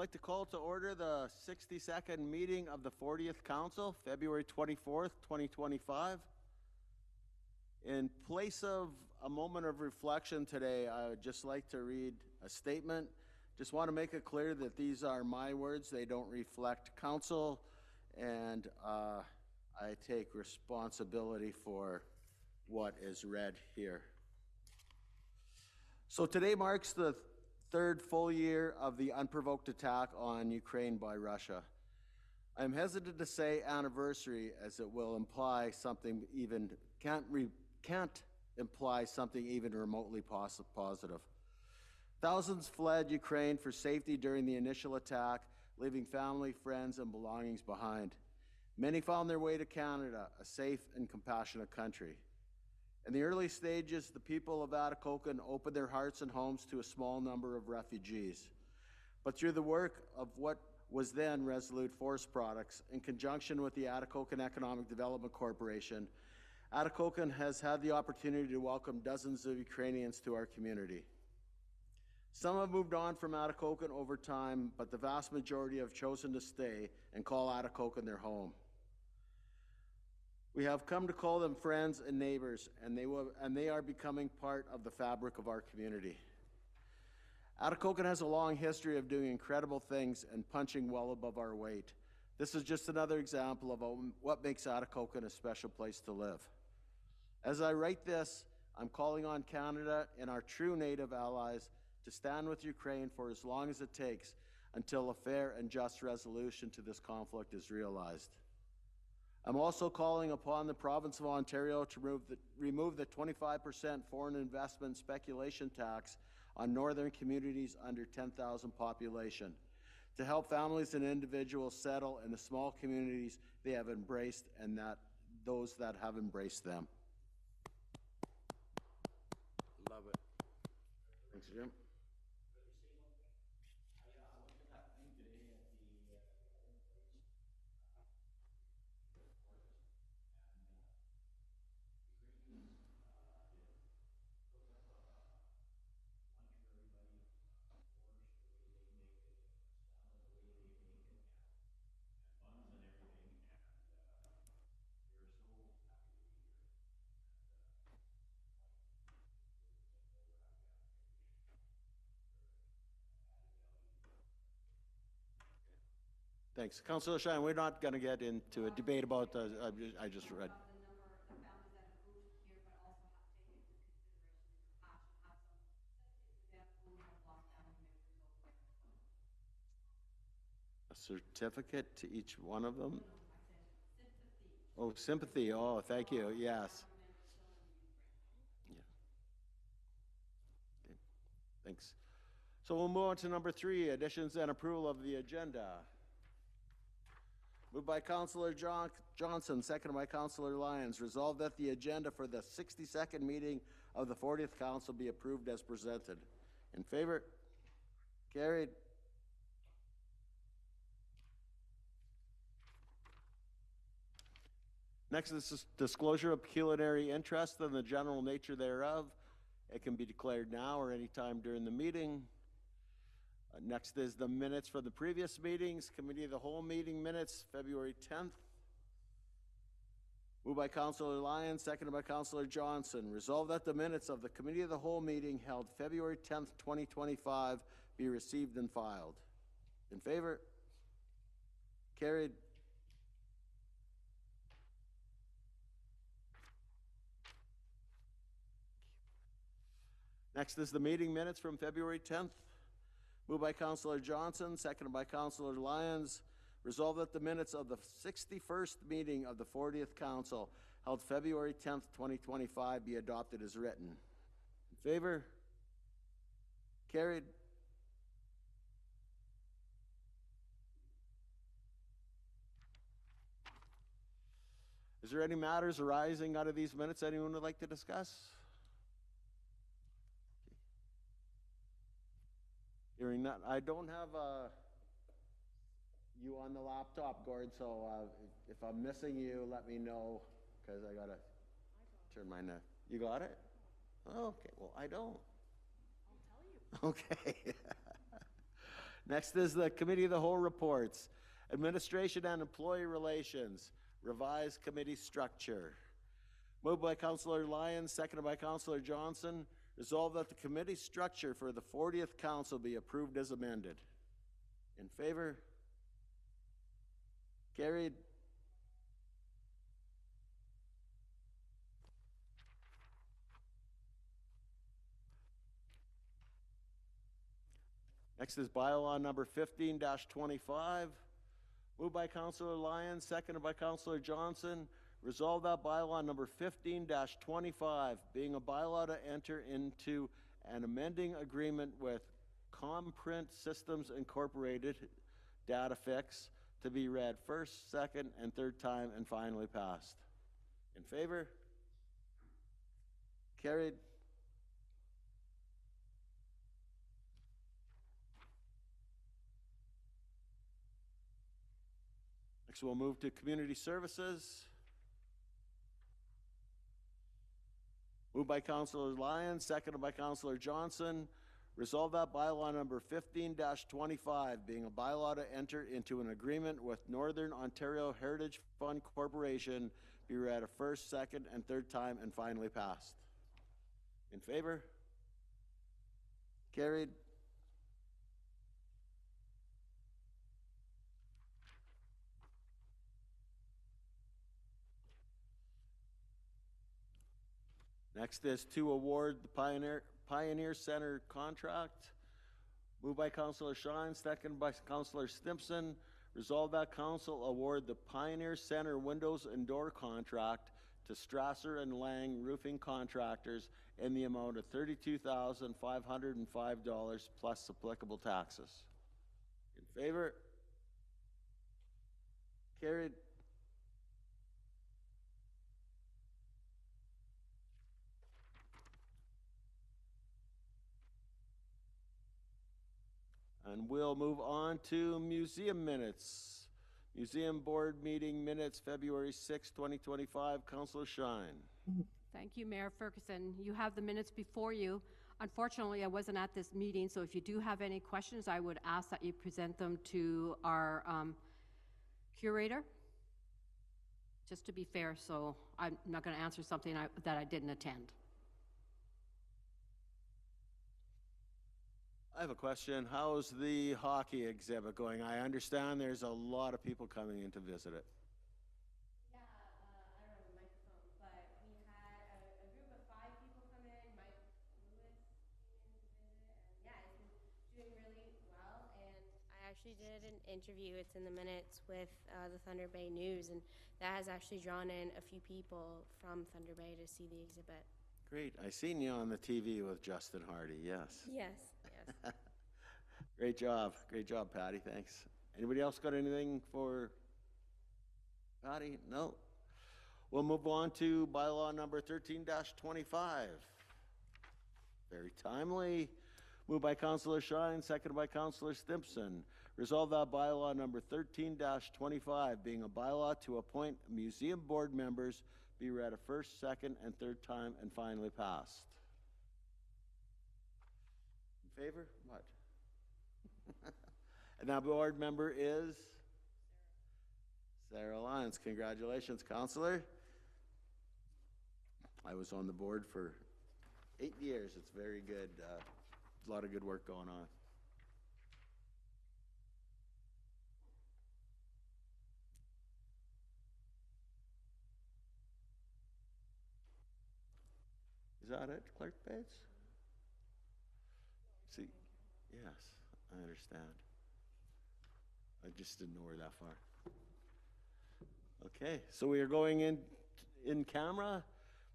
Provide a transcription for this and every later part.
like to call to order the 62nd meeting of the 40th Council, February 24th, 2025. In place of a moment of reflection today, I would just like to read a statement. Just want to make it clear that these are my words. They don't reflect council, and I take responsibility for what is read here. So today marks the third full year of the unprovoked attack on Ukraine by Russia. I am hesitant to say anniversary, as it will imply something even can't imply something even remotely positive. Thousands fled Ukraine for safety during the initial attack, leaving family, friends, and belongings behind. Many found their way to Canada, a safe and compassionate country. In the early stages, the people of Atikokan opened their hearts and homes to a small number of refugees. But through the work of what was then Resolute Forest Products, in conjunction with the Atikokan Economic Development Corporation, Atikokan has had the opportunity to welcome dozens of Ukrainians to our community. Some have moved on from Atikokan over time, but the vast majority have chosen to stay and call Atikokan their home. We have come to call them friends and neighbors, and they are becoming part of the fabric of our community. Atikokan has a long history of doing incredible things and punching well above our weight. This is just another example of what makes Atikokan a special place to live. As I write this, I'm calling on Canada and our true Native allies to stand with Ukraine for as long as it takes until a fair and just resolution to this conflict is realized. I'm also calling upon the province of Ontario to remove the 25% foreign investment speculation tax on northern communities under 10,000 population to help families and individuals settle in the small communities they have embraced and those that have embraced them. Love it. Thanks, Jim. Thanks. Councillor Shine, we're not going to get into a debate about, I just read. About the number of families that have moved here, but also have taken into consideration the compassion, have some sympathy for them who have lost family members over there. A certificate to each one of them? No, I said sympathy. Oh, sympathy. Oh, thank you. Yes. Yeah. Okay. Thanks. So we'll move on to number 3, additions and approval of the agenda. Moved by Councillor Johnson, seconded by Councillor Lyons. Resolved that the agenda for the 62nd meeting of the 40th Council be approved as presented. In favor? Carried. Next is disclosure of pecuniary interest and the general nature thereof. It can be declared now or any time during the meeting. Next is the minutes for the previous meetings. Committee of the Whole meeting minutes, February 10th. Moved by Councillor Lyons, seconded by Councillor Johnson. Resolved that the minutes of the Committee of the Whole meeting held February 10th, 2025 be received and filed. In favor? Carried. Next is the meeting minutes from February 10th. Moved by Councillor Johnson, seconded by Councillor Lyons. Resolved that the minutes of the 61st meeting of the 40th Council held February 10th, 2025 be adopted as written. In favor? Carried. Is there any matters arising out of these minutes anyone would like to discuss? Hearing that, I don't have you on the laptop, Gord, so if I'm missing you, let me know, because I gotta turn mine on. You got it? Oh, okay, well, I don't. I'll tell you. Okay. Next is the Committee of the Whole reports. Administration and Employee Relations, revised committee structure. Moved by Councillor Lyons, seconded by Councillor Johnson. Resolved that the committee structure for the 40th Council be approved as amended. In favor? Carried. Next is bylaw number 15-25. Moved by Councillor Lyons, seconded by Councillor Johnson. Resolved that bylaw number 15-25, being a bylaw to enter into an amending agreement with Comprint Systems Incorporated, DataFix, to be read first, second, and third time and finally passed. In favor? Carried. Next, we'll move to community services. Moved by Councillor Lyons, seconded by Councillor Johnson. Resolve that bylaw number 15-25, being a bylaw to enter into an agreement with Northern Ontario Heritage Fund Corporation, be read a first, second, and third time and finally passed. In favor? Carried. Next is to award the Pioneer Center contract. Moved by Councillor Shine, seconded by Councillor Stimpson. Resolve that Council award the Pioneer Center windows and door contract to Strasser and Lang roofing contractors in the amount of $32,505 plus applicable taxes. In favor? Carried. And we'll move on to museum minutes. Museum board meeting minutes, February 6, 2025. Councillor Shine. Thank you, Mayor Ferguson. You have the minutes before you. Unfortunately, I wasn't at this meeting, so if you do have any questions, I would ask that you present them to our curator, just to be fair, so I'm not going to answer something that I didn't attend. I have a question. How's the hockey exhibit going? I understand there's a lot of people coming in to visit it. Yeah, I don't have a microphone, but we had a group of 5 people come in. Mike Lewis came in to visit, and yeah, it's been doing really well. And I actually did an interview, it's in the minutes, with the Thunder Bay News, and that has actually drawn in a few people from Thunder Bay to see the exhibit. Great. I seen you on the TV with Justin Hardy. Yes. Yes, yes. Great job. Great job, Patty. Thanks. Anybody else got anything for Patty? No. We'll move on to bylaw number 13-25. Very timely. Moved by Councillor Shine, seconded by Councillor Stimpson. Resolve that bylaw number 13-25, being a bylaw to appoint museum board members, be read a first, second, and third time and finally passed. In favor? What? And that board member is Sarah Lyons. Congratulations, Councillor. I was on the board for 8 years. It's very good. A lot of good work going on. Is that it, Clerk Bates? See, yes, I understand. I just didn't know we're that far. Okay, so we are going in camera.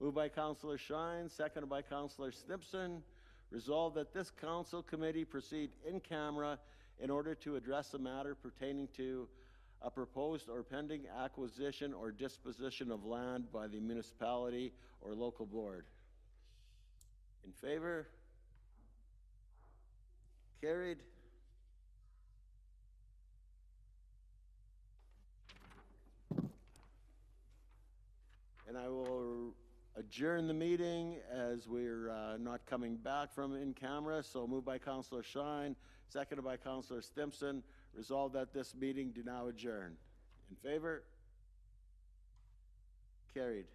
Moved by Councillor Shine, seconded by Councillor Stimpson. Resolved that this council committee proceed in camera in order to address a matter pertaining to a proposed or pending acquisition or disposition of land by the municipality or local board. In favor? Carried. And I will adjourn the meeting as we're not coming back from in camera. So moved by Councillor Shine, seconded by Councilor Stimson. Resolved that this meeting do now adjourn. In favor? Carried.